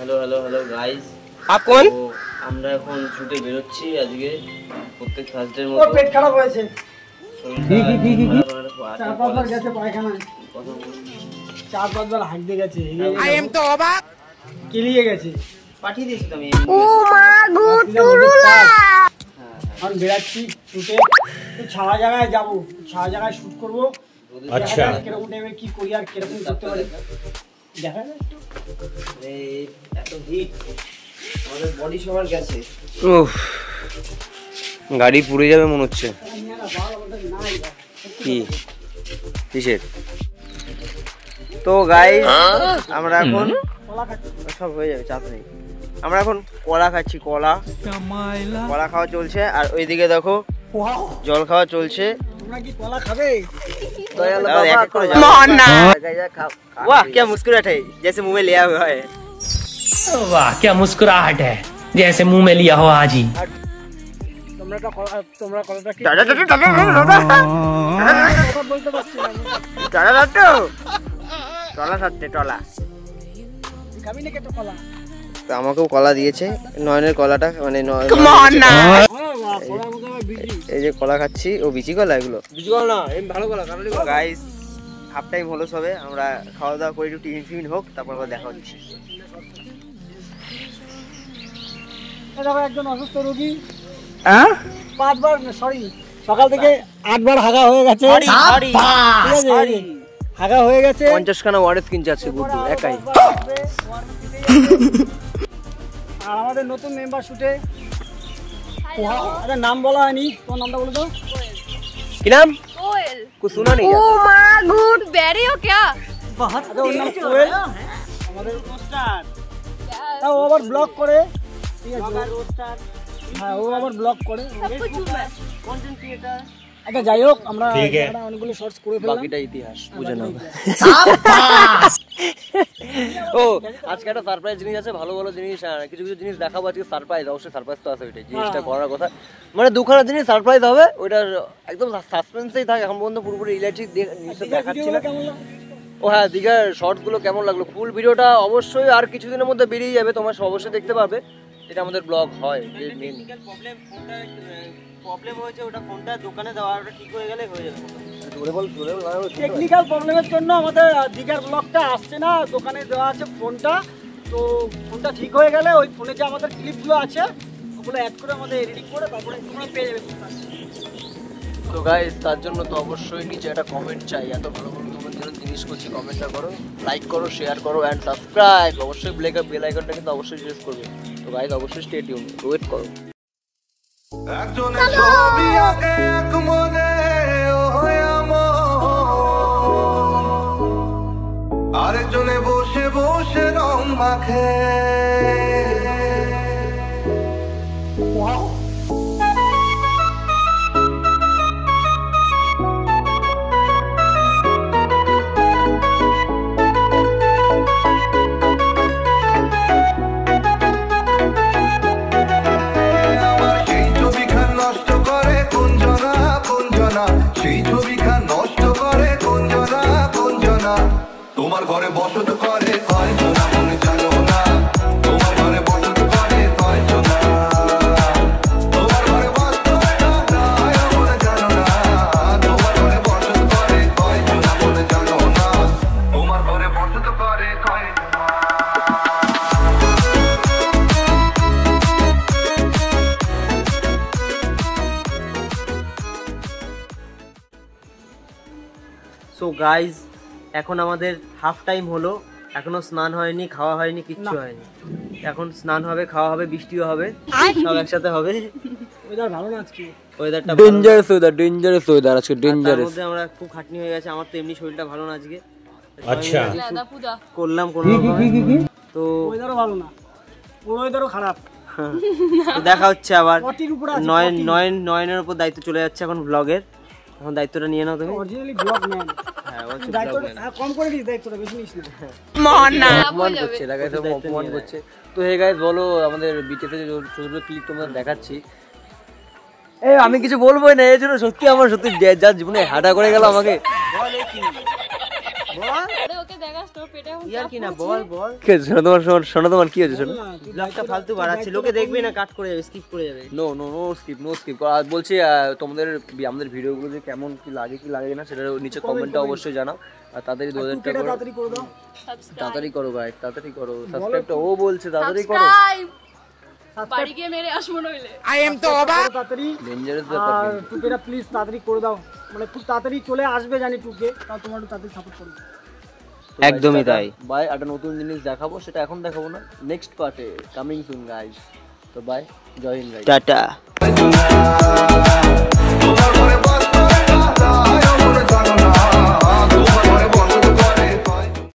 Hello hello hello guys, आप कौन? আমরা এখন শুটে বেরোচ্ছি আজকে প্রত্যেক থার্সডের মতো। ওর পেট খারাপ হয়েছে। চার পাঁচবার গেছে পায়খানা, চার পাঁচবার হাঁক দিয়ে গেছে। আই এম তো অবাক, কেলিয়ে গেছে। পাঠিয়ে দিয়েছি তো আমি। ও মা গো টুরুলা। আমি বেরাচ্ছি শুটে, তো ছাড়া জায়গায় যাবো, ছাড়া জায়গায় শুট করবো। আচ্ছা কিরকম টাইমে কি করি আর কিরকম করতে পারি দেখা যায়। এত হিট আমাদের বডি সবার গেছে। উফ, গাড়ি পুড়ে যাবে মনে হচ্ছে। কি কিসের? তো গাইস আমরা এখন সব হয়ে যাবে, চাপ নেই। আমরা এখন কলা খাচ্ছি, কলা খাওয়া চলছে। আর ওইদিকে দেখো জল খাওয়া চলছে। তোমরা কি কলা খাবে? वाह क्या मुस्कुराहट है, जैसे मुंह में लिया हुआ है। वाह क्या मुस्कुराहट है, जैसे मुंह में लिया हो आज ही। তোমরা কলাটা কি বলতে পারছি না। খাবি না কেটো কলা? তো আমাকেও কলা দিয়েছে, নয়নের কলাটা, মানে এই যে কলা খাচ্ছি। ও বিচি কলা, এগুলো বিচি কলা না, ভালো কলা, কারণ গাইস হাফ টাইম হলো সবে, আমরা খাওয়া দাওয়া করে একটু টিফিন হোক, তারপর আবার দেখা হচ্ছে। একজন অসুস্থ রোগী, পাঁচবার সরি সকাল থেকে 8 বার হাগা হয়ে গেছে। হাগা হয়ে গেছে, 50 খানা ওয়ারেস কিনছে আজকে গুড্ডু একাই। আর আমাদের নতুন মেম্বার শুটে, আরে নাম বলা হয়নি, তোমার নামটা বলে দাও। কি নাম? कोयल। कुछ सुना नहीं? ओ मां गुड बेरी हो क्या? बहुत तेज हो रहा है আমাদের রোস্টার। ও আবার ব্লগ করে, ঠিক আছে রোস্টার। হ্যাঁ ও আবার ব্লগ করে, सब कुछ है কন্টেন্ট ক্রিয়েটর। আচ্ছা যাই হোক, আমরা অনেকগুলো শর্টস করে ফেললাম, বাকিটা ইতিহাস বুঝে নাও। ও আজকে একটা সারপ্রাইজ জিনিস আছে, ভালো ভালো জিনিস, কিছু কিছু জিনিস দেখাবো আজকে। সারপ্রাইজ, অবশ্যই সারপ্রাইজ তো আছে, ওইটাই জিনিসটা করার কথা। মানে দুখানা জিনিস সারপ্রাইজ হবে, ওইটার একদম সাসপেন্সেই থাকে। এখন পর্যন্ত পুরোপুরি ইলেকট্রিক জিনিসটা দেখাচ্ছি না। ও হ্যাঁ, দীঘার শর্টস গুলো কেমন লাগলো, ফুল ভিডিওটা অবশ্যই আর কিছুদিনের মধ্যে বেরিয়ে যাবে, তোমরা অবশ্যই দেখতে পাবে। এটা আমাদের ব্লগ হয়, যে মেন প্রবলেম হয়েছে, ওটা ফোনটা দোকানে দেওয়া, ওটা ঠিক হয়ে গেলে হয়ে যাবে। টেকনিক্যাল প্রবলেমের জন্য আমাদের দীঘার ব্লগটা আসছে না, দোকানে দেওয়া আছে ফোনটা। তো ফোনটা ঠিক হয়ে গেলে ওই ফোনে যে আমাদের ক্লিপগুলো আছে ওগুলো অ্যাড করে আমাদের এডিটিং করে তারপরে তোমরা পেয়ে যাবে। তো গাইস তার জন্য তো অবশ্যই নিচে একটা কমেন্ট চাই। এত ভালো ভালো তোমার জন্য জিনিস করছি, কমেন্টটা করো, লাইক করো, শেয়ার করো অ্যান্ড সাবস্ক্রাইব। অবশ্যই বেল আইকনটা কিন্তু অবশ্যই প্রেস করবে। তো গাইস অবশ্যই স্টে টিউন, ওয়েট করো। একজনের ছবি আঁকে এক মনে, আরেকজনে বসে বসে রং মাখে। তোমার ঘরে বসত করে কয়জনা মনে জানো না, তোমার ঘরে বসত করে কয়জনা, তোমার ঘরে বসত মনে জানো না, তোমার ঘরে বসত করে কয়জনা মনে জানো না, তোমার ঘরে বসত করে কয়জনা। সো গাইজ এখন আমাদের হাফ টাইম হলো, এখনো স্নান হয়নি, খাওয়া হয়নি, কিচ্ছু হয়নি। এখন স্নান হবে, খাওয়া হবে, বৃষ্টিও হবে, সব একসাথে হবে। ওয়েদার ভালো না আজকে, ওয়েদারটা ডেঞ্জারাস ওয়েদার, ডেঞ্জারাস ওয়েদার আজকে, ডেঞ্জারাস। তার মধ্যে আমরা খুব খাটনি হয়ে গেছে, আমার তো এমনি শরীরটা ভালো না আজকে। আচ্ছা করলাম কোনো তো ওয়েদারও ভালো না, পুরো ওয়েদারও খারাপ। দেখা হচ্ছে আবার। নয়নের উপর দায়িত্ব চলে যাচ্ছে এখন ব্লগের। এখন দায়িত্বটা নিয়ে নাও তুমি। Originally blog man. হ্যাঁ বলছি দায়িত্বটা কম করে দিস, দায়িত্বটা বেশি নিস না। অপমান করছে, দেখা যাচ্ছে অপমান করছে। তো হে গাইস বলো, আমাদের বিটিএস এর ছোট ছোট ক্লিপ তোমরা দেখাচ্ছি। এই আমি কিছু বলবোই না, এই জন্য সত্যি আমার সত্যি যা জীবনে হাঁটা করে গেল আমাকে। ওকে দেখা ইয়ার কি না বল বল কি হয়েছে শোনো তোমার কি হয়েছে শোনো? ব্লগটা ফালতু বাড়াচ্ছি, লোকে দেখবে না, কাট করে যাবে, স্কিপ করে যাবে। নো স্কিপ আর বলছি তোমাদের আমাদের ভিডিওগুলো যে কেমন কি লাগে না সেটা নিচে কমেন্টে অবশ্যই জানাও। আর তাড়াতাড়ি 2000 টাকা তাড়াতাড়ি করে দাও। তাড়াতাড়ি করো ভাই, তাড়াতাড়ি করো সাবস্ক্রাইবটা। ও বলছে তাড়াতাড়ি করো, বাড়ি গিয়ে মেরে আসবো নইলে। তাড়াতাড়ি। ডেঞ্জারাস ব্যাপার। আর টুকেটা প্লিজ তাড়াতাড়ি করে দাও, মানে খুব তাড়াতাড়ি চলে আসবে জানি টুকে, তাও তোমার একটু তাড়াতাড়ি সাপোর্ট করো। একদমই তাই। বাই, একটা নতুন জিনিস দেখাবো, সেটা এখন দেখাবো না, নেক্সট পার্টে কামিং সুন গাইস। তো বাই, জয় হিন্দ গাইস, টাটা।